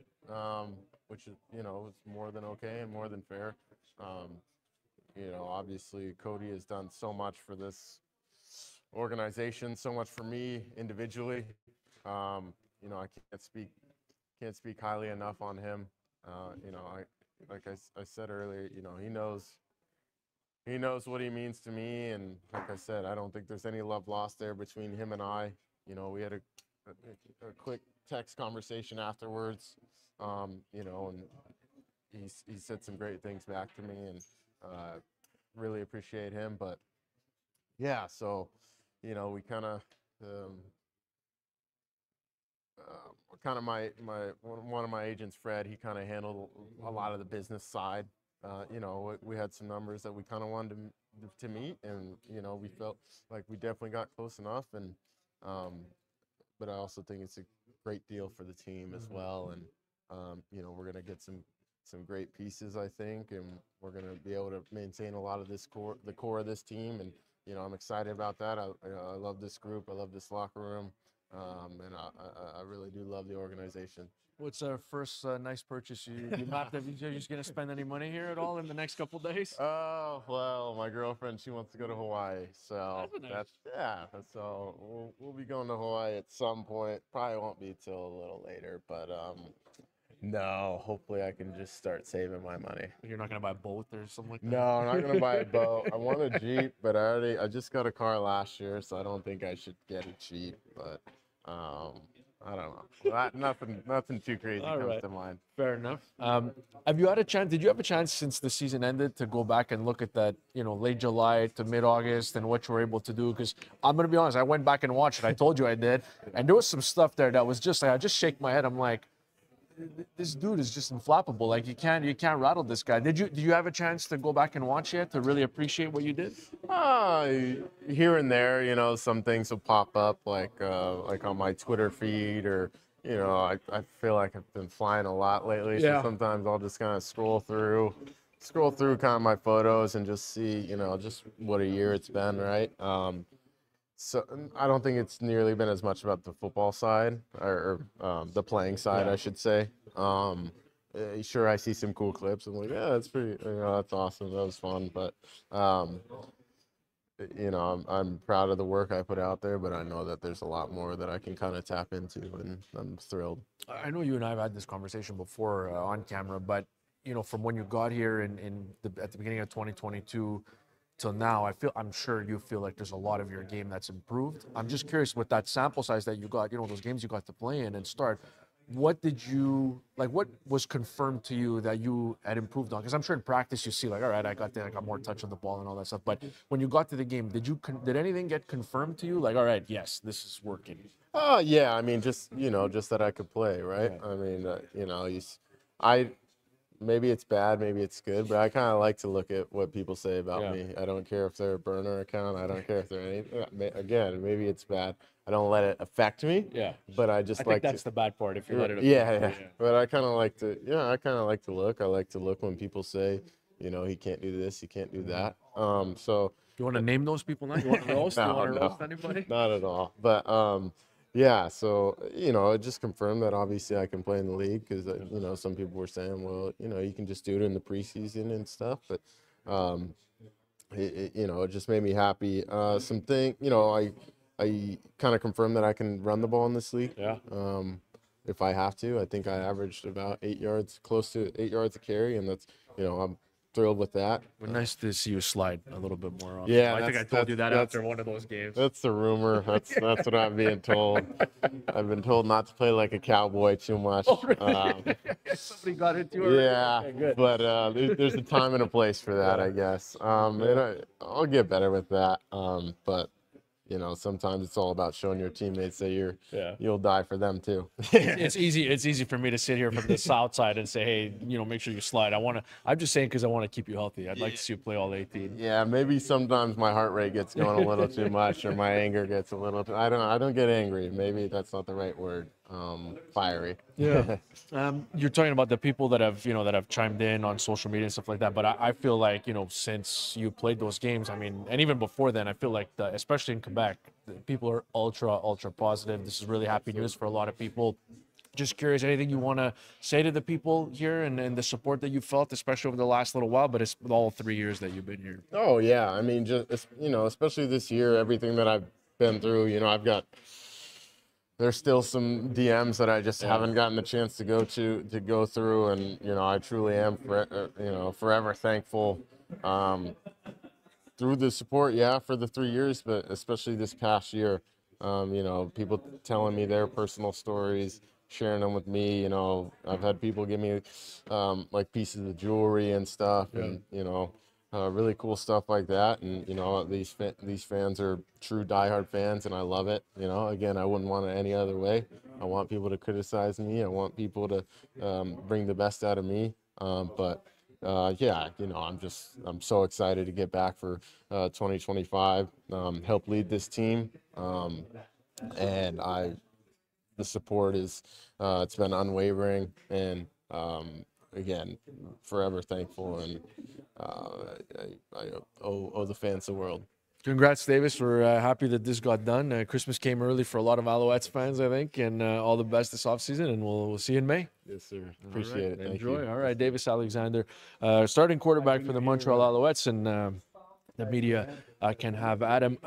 [SPEAKER 5] Which is, you know, was more than okay and more than fair. You know, obviously Cody has done so much for this organization, so much for me individually. You know, I can't speak highly enough on him. You know, like I said earlier, you know, he knows what he means to me, and like I said, I don't think there's any love lost there between him and I. You know, we had a quick text conversation afterwards. You know, and he said some great things back to me, and really appreciate him. But yeah, so you know, we kind of one of my agents, Fred, he kind of handled a lot of the business side. You know, we had some numbers that we kind of wanted to meet, and you know, we felt like we definitely got close enough. And but I also think it's a great deal for the team as well. And you know, we're gonna get some great pieces, I think, and we're gonna be able to maintain a lot of the core of this team. And you know, I'm excited about that. I love this group. I love this locker room, and I really do love the organization.
[SPEAKER 13] What's our first nice purchase you mapped? Are you just gonna spend any money here at all in the next couple days?
[SPEAKER 5] Oh well, my girlfriend, she wants to go to Hawaii, so so we'll be going to Hawaii at some point. Probably won't be till a little later, but no, hopefully I can just start saving my money.
[SPEAKER 13] You're not gonna buy a boat or something like that?
[SPEAKER 5] No, I'm not gonna buy a boat. I want a Jeep, but I just got a car last year, so I don't think I should get a Jeep. But I don't know. Nothing too crazy comes to mind.
[SPEAKER 13] Fair enough. Did you have a chance since the season ended to go back and look at that, you know, late July to mid-August and what you were able to do? Because I'm going to be honest, I went back and watched it. I told you I did. And there was some stuff there that was just like, I just shake my head. I'm like, this dude is just unflappable. Like you can't rattle this guy. Did you have a chance to go back and watch it to really appreciate what you did?
[SPEAKER 5] Here and there, you know, some things will pop up like on my Twitter feed, or you know, I feel like I've been flying a lot lately.
[SPEAKER 13] Yeah.
[SPEAKER 5] So sometimes I'll just kind of scroll through kind of my photos and just see, you know, just what a year it's been, right? So I don't think it's nearly been as much about the football side or the playing side, I should say. Sure, I see some cool clips. I'm like, yeah, that's pretty, you know, that's awesome. That was fun. But, you know, I'm proud of the work I put out there, but I know that there's a lot more that I can kind of tap into, and I'm thrilled.
[SPEAKER 13] I know you and I have had this conversation before on camera, but, you know, from when you got here at the beginning of 2022 till now, I'm sure you feel like there's a lot of your game that's improved. I'm just curious, with that sample size that you got, you know, those games you got to play in and start, what was confirmed to you that you had improved on? Because I'm sure in practice you see like, all right, I got more touch on the ball and all that stuff. But when you got to the game, did anything get confirmed to you? Like, all right, yes, this is working.
[SPEAKER 5] Yeah, I mean, just that I could play, right?
[SPEAKER 13] Yeah.
[SPEAKER 5] I mean, you know, maybe it's bad, maybe it's good, but I kind of like to look at what people say about
[SPEAKER 13] Yeah.
[SPEAKER 5] me. I don't care if they're a burner account. I don't care if they're anything. Again, maybe it's bad. I don't let it affect me.
[SPEAKER 13] Yeah.
[SPEAKER 5] But I just
[SPEAKER 13] I
[SPEAKER 5] like
[SPEAKER 13] think that's
[SPEAKER 5] to.
[SPEAKER 13] the bad part if you let it affect
[SPEAKER 5] Yeah,
[SPEAKER 13] you.
[SPEAKER 5] yeah. But I kind of like to. Yeah, I kind of like to look. I like to look when people say, you know, he can't do this, he can't do that. So.
[SPEAKER 13] You want to name those people now? You want to roast? You
[SPEAKER 5] No,
[SPEAKER 13] want to
[SPEAKER 5] no,
[SPEAKER 13] roast anybody?
[SPEAKER 5] not at all. But yeah. So you know, it just confirmed that obviously I can play in the league because you know some people were saying, well, you know, you can just do it in the preseason and stuff. But you know, it just made me happy. You know, I kind of confirmed that I can run the ball in this league.
[SPEAKER 13] Yeah.
[SPEAKER 5] If I have to, I think I averaged about 8 yards, close to 8 yards a carry, and that's, you know, I'm thrilled with that.
[SPEAKER 13] Well, nice to see you slide a little bit more often.
[SPEAKER 5] Yeah,
[SPEAKER 13] I think I told you that after one of those games.
[SPEAKER 5] That's the rumor. That's what I'm being told. I've been told not to play like a cowboy too much.
[SPEAKER 13] Oh, really? Somebody got into it.
[SPEAKER 5] Yeah,
[SPEAKER 13] Okay, good.
[SPEAKER 5] but there's a time and a place for that, I guess. And I'll get better with that. But you know, sometimes it's all about showing your teammates that you'll die for them too.
[SPEAKER 13] It's easy. It's easy for me to sit here from the south side and say, hey, you know, make sure you slide. I'm just saying because I want to keep you healthy. I'd like to see you play all 18.
[SPEAKER 5] Yeah, maybe sometimes my heart rate gets going a little too much, or my anger gets a little. I don't get angry. Maybe that's not the right word. Fiery.
[SPEAKER 13] Yeah. You're talking about the people that have chimed in on social media and stuff like that. But I feel like, you know, since you played those games, I mean, and even before then, I feel like especially in Quebec, people are ultra positive. This is really happy news for a lot of people. Just curious, anything you want to say to the people here and the support that you felt, especially over the last little while, but it's all 3 years that you've been here.
[SPEAKER 5] Oh yeah, I mean, just, you know, especially this year, everything that I've been through, you know, there's still some DMs that I just haven't gotten the chance to go through, and you know, I truly am forever thankful through the support, for the 3 years, but especially this past year. You know, people telling me their personal stories, sharing them with me. You know, I've had people give me like pieces of jewelry and stuff, and you know, really cool stuff like that. And you know, these fans are true diehard fans, and I love it. You know, again, I wouldn't want it any other way. I want people to criticize me. I want people to bring the best out of me. Yeah, you know, I'm so excited to get back for 2025, help lead this team. And the support it's been unwavering, and again, forever thankful, and I owe the fans the world.
[SPEAKER 13] Congrats, Davis. We're happy that this got done. Christmas came early for a lot of Alouettes fans, I think, and all the best this offseason, and we'll see you in May.
[SPEAKER 5] Yes, sir. Appreciate it. Thank
[SPEAKER 13] Enjoy.
[SPEAKER 5] you.
[SPEAKER 13] All right, Davis Alexander, starting quarterback for the Montreal Alouettes, and the media can have Adam.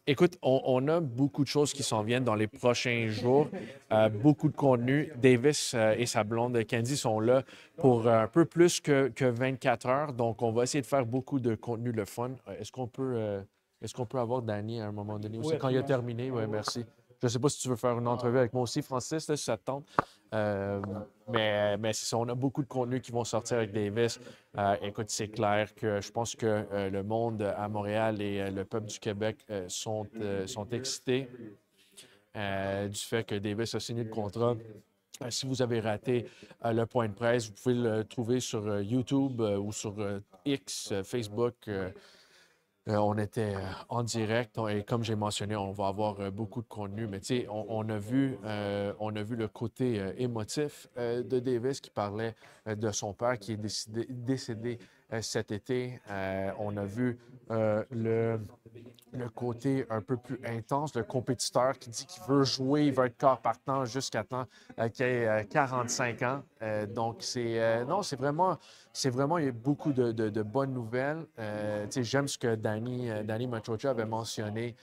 [SPEAKER 13] Écoute, on a beaucoup de choses qui s'en viennent dans les prochains jours, beaucoup de contenu. Davis et sa blonde Candy sont là pour un peu plus que 24 heures, donc on va essayer de faire beaucoup de contenu le fun. Est-ce qu'on peut avoir Danny à un moment donné aussi, quand il a terminé? Oui, merci. Je ne sais pas si tu veux faire une entrevue avec moi aussi, Francis, là, si ça te tente. Mais c'est ça, on a beaucoup de contenu qui vont sortir avec Davis. Écoute, c'est clair que je pense que le monde à Montréal et le peuple du Québec sont excités du fait que Davis a signé le contrat. Si vous avez raté le point de presse, vous pouvez le trouver sur YouTube ou sur X, Facebook. On était en direct et comme j'ai mentionné, on va avoir beaucoup de contenu. Mais tu sais, on a vu le côté émotif de Davis qui parlait de son père qui est décédé cet été. On a vu le côté un peu plus intense, le compétiteur qui dit qu'il veut jouer, il veut être corps partant jusqu'à temps qu'il ait 45 ans. Donc, c'est vraiment, il y a beaucoup de bonnes nouvelles. J'aime ce que Danny Maciocia avait mentionné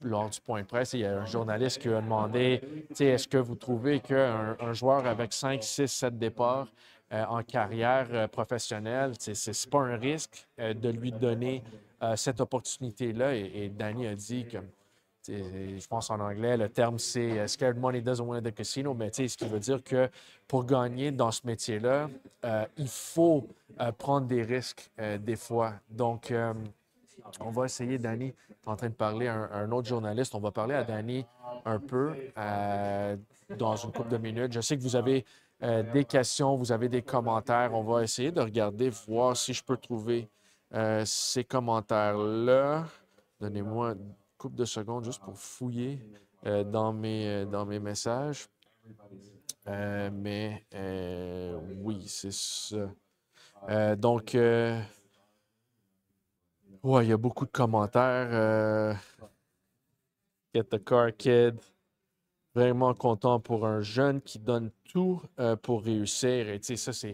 [SPEAKER 13] lors du point de presse. Il y a un journaliste qui a demandé, est-ce que vous trouvez qu'un joueur avec 5, 6, 7 départs en carrière professionnelle, c'est pas un risque de lui donner cette opportunité-là. Et Danny a dit que, je pense en anglais, le terme c'est « scared money doesn't win at the casino », mais ce qui veut dire que pour gagner dans ce métier-là, il faut prendre des risques des fois. Donc, on va essayer, Danny, tu es en train de parler à un autre journaliste, on va parler à Danny un peu dans une couple de minutes. Je sais que vous avez des questions, vous avez des commentaires. On va essayer de regarder, voir si je peux trouver ces commentaires-là. Donnez-moi une couple de secondes juste pour fouiller dans mes messages. Mais oui, c'est ça. Donc, ouais, il y a beaucoup de commentaires. Get the car, kid. Vraiment content pour un jeune qui donne tout pour réussir. Et tu sais, ça,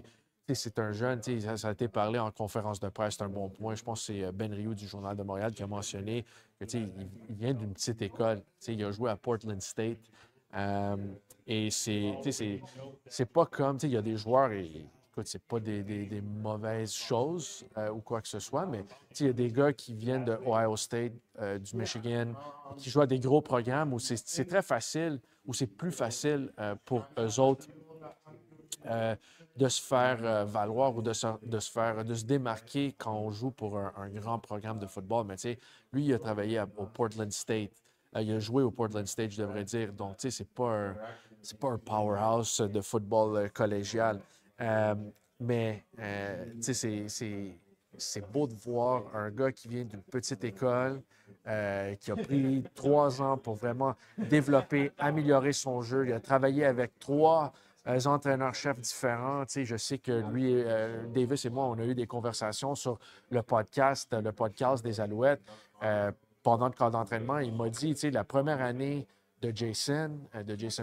[SPEAKER 13] c'est un jeune, tu sais, ça a été parlé en conférence de presse, c'est un bon point. Je pense que c'est Ben Rioux du Journal de Montréal qui a mentionné que, tu sais, il vient d'une petite école. Tu sais, il a joué à Portland State. Et c'est pas comme, tu sais, il y a des joueurs, et écoute, c'est pas des mauvaises choses ou quoi que ce soit, mais tu sais, il y a des gars qui viennent de Ohio State, du Michigan, qui jouent à des gros programmes où c'est très facile, où c'est plus facile pour eux autres de se faire valoir ou de se démarquer quand on joue pour un grand programme de football. Mais tu sais, lui, il a travaillé au Portland State. Il a joué au Portland State, je devrais dire. Donc, tu sais, c'est pas un powerhouse de football collégial. Mais, tu sais, c'est beau de voir un gars qui vient d'une petite école, qui a pris 3 ans pour vraiment développer, améliorer son jeu. Il a travaillé avec 3 entraîneurs-chefs différents. Tu sais, je sais que lui, Davis et moi, on a eu des conversations sur le podcast des Alouettes. Pendant le camp d'entraînement, il m'a dit, tu sais, la première année de Jason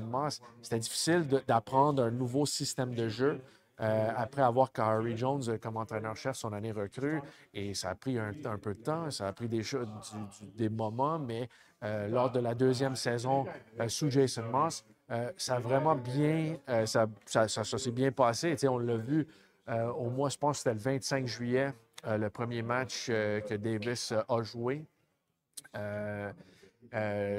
[SPEAKER 13] Moss, c'était difficile d'apprendre un nouveau système de jeu après avoir Harry Jones comme entraîneur-chef son année recrue. Et ça a pris un peu de temps, ça a pris des moments, mais lors de la 2e saison sous Jason Moss, ça a vraiment bien, ça s'est bien passé. Tu sais, on l'a vu au mois, je pense que c'était le 25 juillet, le premier match que Davis a joué.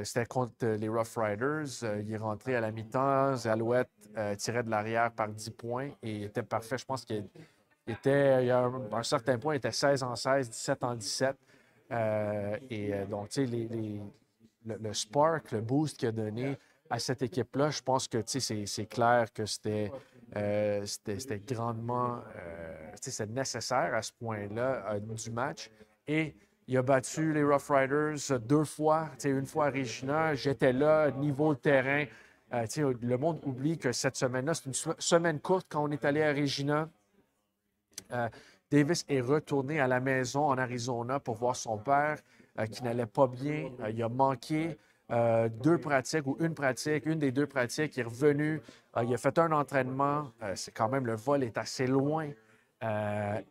[SPEAKER 13] C'était contre les Rough Riders. Il est rentré à la mi-temps. Les Alouettes tiraient de l'arrière par 10 points et il était parfait. Je pense qu'il était, il y a un certain point, il était 16-16, 17-17. Donc, tu sais, le spark, le boost qu'il a donné à cette équipe-là, je pense que c'est clair que c'était grandement c'était nécessaire à ce point-là du match. Et il a battu les Rough Riders 2 fois, une fois à Regina. J'étais là, niveau de terrain. Le monde oublie que cette semaine-là, c'est une semaine courte quand on est allé à Regina. Davis est retourné à la maison en Arizona pour voir son père qui n'allait pas bien. Il a manqué 2 pratiques ou une des 2 pratiques. Il est revenu. Il a fait un entraînement. C'est quand même, le vol est assez loin. Il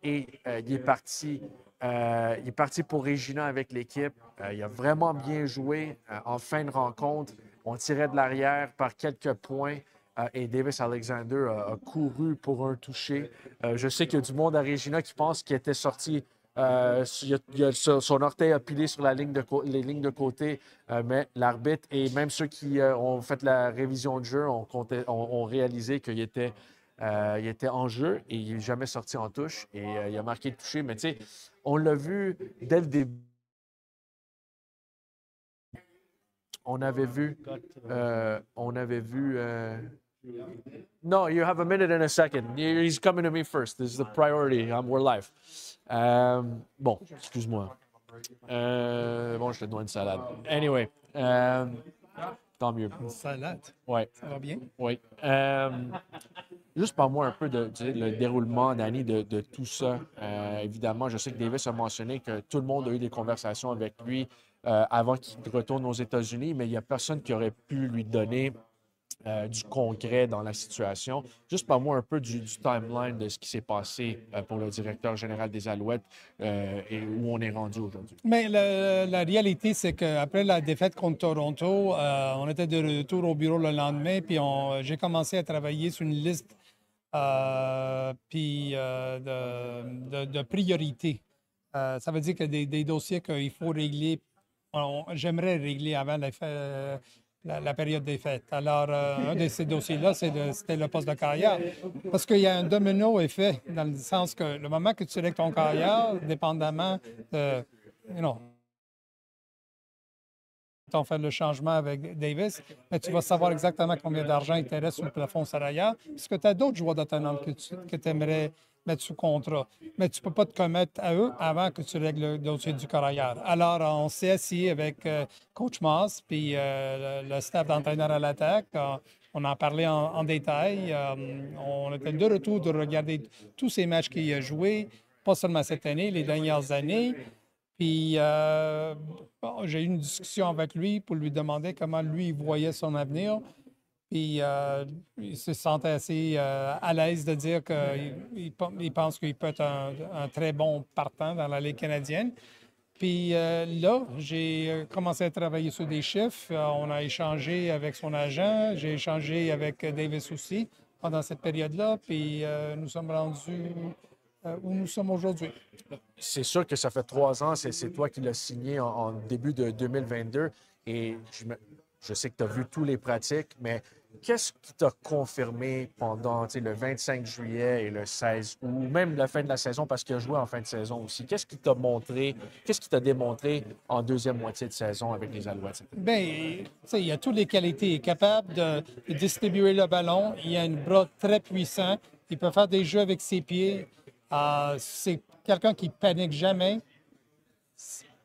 [SPEAKER 13] est parti. Il est parti pour Regina avec l'équipe. Il a vraiment bien joué. En fin de rencontre, on tirait de l'arrière par quelques points. Et Davis Alexander a couru pour un toucher. Je sais qu'il y a du monde à Regina qui pense qu'il était sorti. Son orteil a pilé sur les lignes de côté, mais l'arbitre et même ceux qui ont fait la révision de jeu ont réalisé qu'il était en jeu et il n'est jamais sorti en touche. Et il a marqué le toucher. Mais tu sais, on l'a vu dès le début. On avait vu. No, you have a minute and a second. He's coming to me first. This is the priority. We're live. Bon, excuse-moi. Bon, je te dois une salade. Anyway, tant mieux.
[SPEAKER 2] Une salade?
[SPEAKER 13] Oui.
[SPEAKER 2] Ça va bien?
[SPEAKER 13] Oui. Juste parle-moi un peu le déroulement, Danny, de tout ça. Évidemment, je sais que Davis a mentionné que tout le monde a eu des conversations avec lui avant qu'il retourne aux États-Unis, mais il n'y a personne qui aurait pu lui donner du concret dans la situation. Juste parle-moi un peu du timeline de ce qui s'est passé pour le directeur général des Alouettes et où on est rendu aujourd'hui.
[SPEAKER 2] Mais la réalité, c'est qu'après la défaite contre Toronto, on était de retour au bureau le lendemain, puis j'ai commencé à travailler sur une liste de priorités. Ça veut dire que des dossiers qu'il faut régler, j'aimerais régler avant la période des fêtes. Alors, un de ces dossiers-là, c'était le poste de carrière. Parce qu'il y a un domino effet, dans le sens que le moment que tu règles ton carrière, dépendamment de mettons, faire le changement avec Davis, mais tu vas savoir exactement combien d'argent il te reste sur le plafond salarial, parce que tu as d'autres joueurs autonomes que tu aimerais mettre sous contrat. Mais tu ne peux pas te commettre à eux avant que tu règles le dossier du carrière. Alors, on s'est assis avec Coach Moss puis le staff d'entraîneur à l'attaque. On en parlait en détail. On était de retour de regarder tous ces matchs qu'il a joués, pas seulement cette année, les dernières années. Puis j'ai eu une discussion avec lui pour lui demander comment lui voyait son avenir. Puis il se sentait assez à l'aise de dire qu'il pense qu'il peut être un très bon partant dans la Ligue canadienne. Puis là, j'ai commencé à travailler sur des chiffres. On a échangé avec son agent. J'ai échangé avec Davis aussi pendant cette période-là. Puis nous sommes rendus où nous sommes aujourd'hui.
[SPEAKER 13] C'est sûr que ça fait 3 ans, c'est toi qui l'as signé en début de 2022. Et je sais que tu as vu tous les pratiques, mais qu'est-ce qui t'a confirmé pendant le 25 juillet et le 16, ou même la fin de la saison, parce qu'il a joué en fin de saison aussi? Qu'est-ce qui t'a montré, qu'est-ce qui t'a démontré en deuxième moitié de saison avec les Alouettes?
[SPEAKER 2] Bien, il a toutes les qualités. Il est capable de distribuer le ballon. Il a un bras très puissant. Il peut faire des jeux avec ses pieds. C'est quelqu'un qui panique jamais.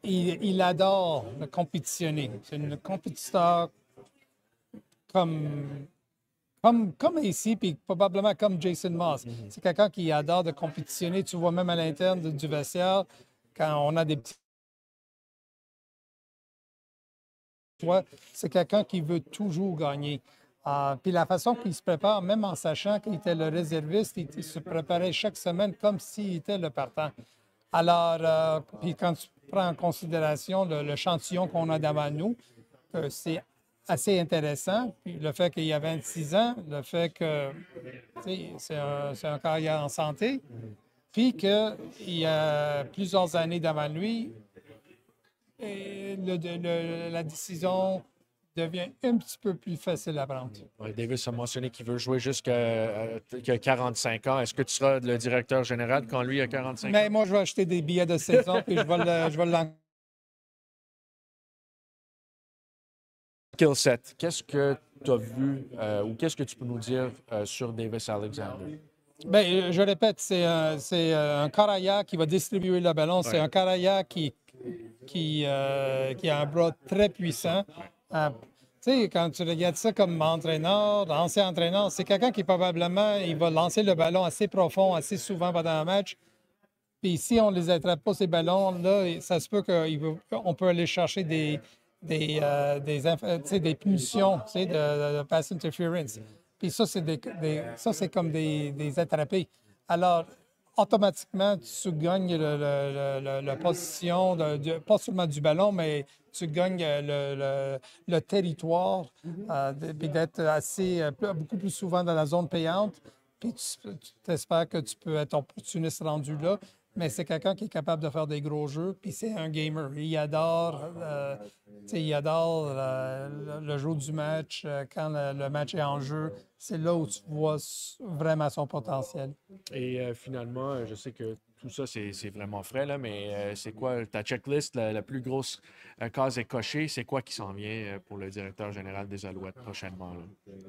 [SPEAKER 2] Il adore le compétitionner. C'est un compétiteur comme ici, puis probablement comme Jason Moss. C'est quelqu'un qui adore de compétitionner. Tu vois même à l'interne du vestiaire, quand on a des petits... C'est quelqu'un qui veut toujours gagner. Puis la façon qu'il se prépare, même en sachant qu'il était le réserviste, il se préparait chaque semaine comme s'il était le partant. Alors, puis quand tu prends en considération le chantillon qu'on a devant nous, c'est assez intéressant. Puis le fait qu'il y a 26 ans, le fait que c'est un carrière en santé, puis qu'il y a plusieurs années devant lui, et la décision devient un petit peu plus facile à prendre.
[SPEAKER 13] Ouais, Davis a mentionné qu'il veut jouer jusqu'à 45 ans. Est-ce que tu seras le directeur général quand lui a 45 ans?
[SPEAKER 2] Mais moi, je vais acheter des billets de saison puis je vais l'encourager.
[SPEAKER 13] Skill set. Qu'est-ce que tu as vu ou qu'est-ce que tu peux nous dire sur Davis Alexander?
[SPEAKER 2] Bien, je répète, c'est un carrière qui va distribuer le ballon. C'est un carrière qui a un bras très puissant. Tu sais, quand tu regardes ça comme entraîneur, ancien entraîneur, c'est quelqu'un qui probablement il va lancer le ballon assez profond, assez souvent pendant un match. Puis si on ne les attrape pas, ces ballons-là, ça se peut qu'on peut aller chercher des punitions de pass interference. Puis ça, c'est comme des attrapés. Alors, automatiquement, tu gagnes la position, pas seulement du ballon, mais tu gagnes le territoire, puis d'être beaucoup plus souvent dans la zone payante. Puis tu espères que tu peux être opportuniste rendu là. Mais c'est quelqu'un qui est capable de faire des gros jeux, puis c'est un gamer. Il adore, le jeu du match. Quand le match est en jeu, c'est là où tu vois vraiment son potentiel.
[SPEAKER 13] Et finalement, je sais que tout ça, c'est vraiment frais, là, mais c'est quoi ta checklist? La plus grosse case est cochée. C'est quoi qui s'en vient pour le directeur général des Alouettes prochainement?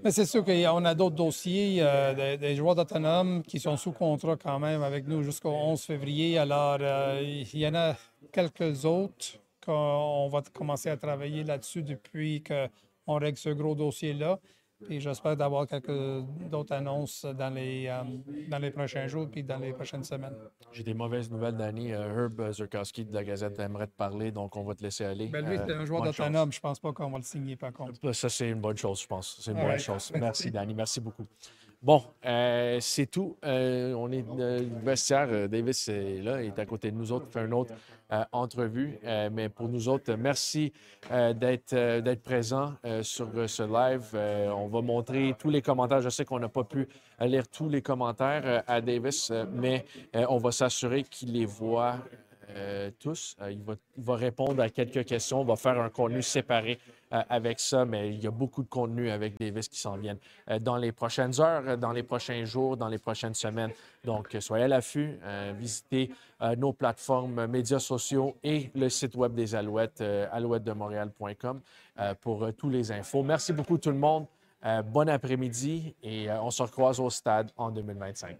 [SPEAKER 2] Mais c'est sûr qu'on a d'autres dossiers, des joueurs autonomes qui sont sous contrat quand même avec nous jusqu'au 11 février. Alors, il y en a quelques autres qu'on va commencer à travailler là-dessus depuis qu'on règle ce gros dossier-là. Et j'espère d'avoir quelques d'autres annonces dans les prochains jours puis dans les prochaines semaines.
[SPEAKER 13] J'ai des mauvaises nouvelles, Danny. Herb Zurkowski de la Gazette aimerait te parler, donc on va te laisser aller.
[SPEAKER 2] Lui, c'est un joueur autonome. Je ne pense pas qu'on va le signer, par contre.
[SPEAKER 13] Ça, c'est une bonne chose, je pense. C'est une bonne chose. Merci, Danny. Merci beaucoup. Bon, c'est tout. On est le vestiaire. Davis est là, il est à côté de nous autres, fait une autre entrevue. Mais pour nous autres, merci d'être présent sur ce live. On va montrer tous les commentaires. Je sais qu'on n'a pas pu lire tous les commentaires à Davis, mais on va s'assurer qu'il les voit tous. Il va répondre à quelques questions. On va faire un contenu séparé avec ça, mais il y a beaucoup de contenu avec Davis qui s'en viennent dans les prochaines heures, dans les prochains jours, dans les prochaines semaines. Donc, soyez à l'affût, visitez nos plateformes médias sociaux et le site web des Alouettes, alouettesdemontréal.com, pour tous les infos. Merci beaucoup tout le monde. Bon après-midi et on se recroise au stade en 2025.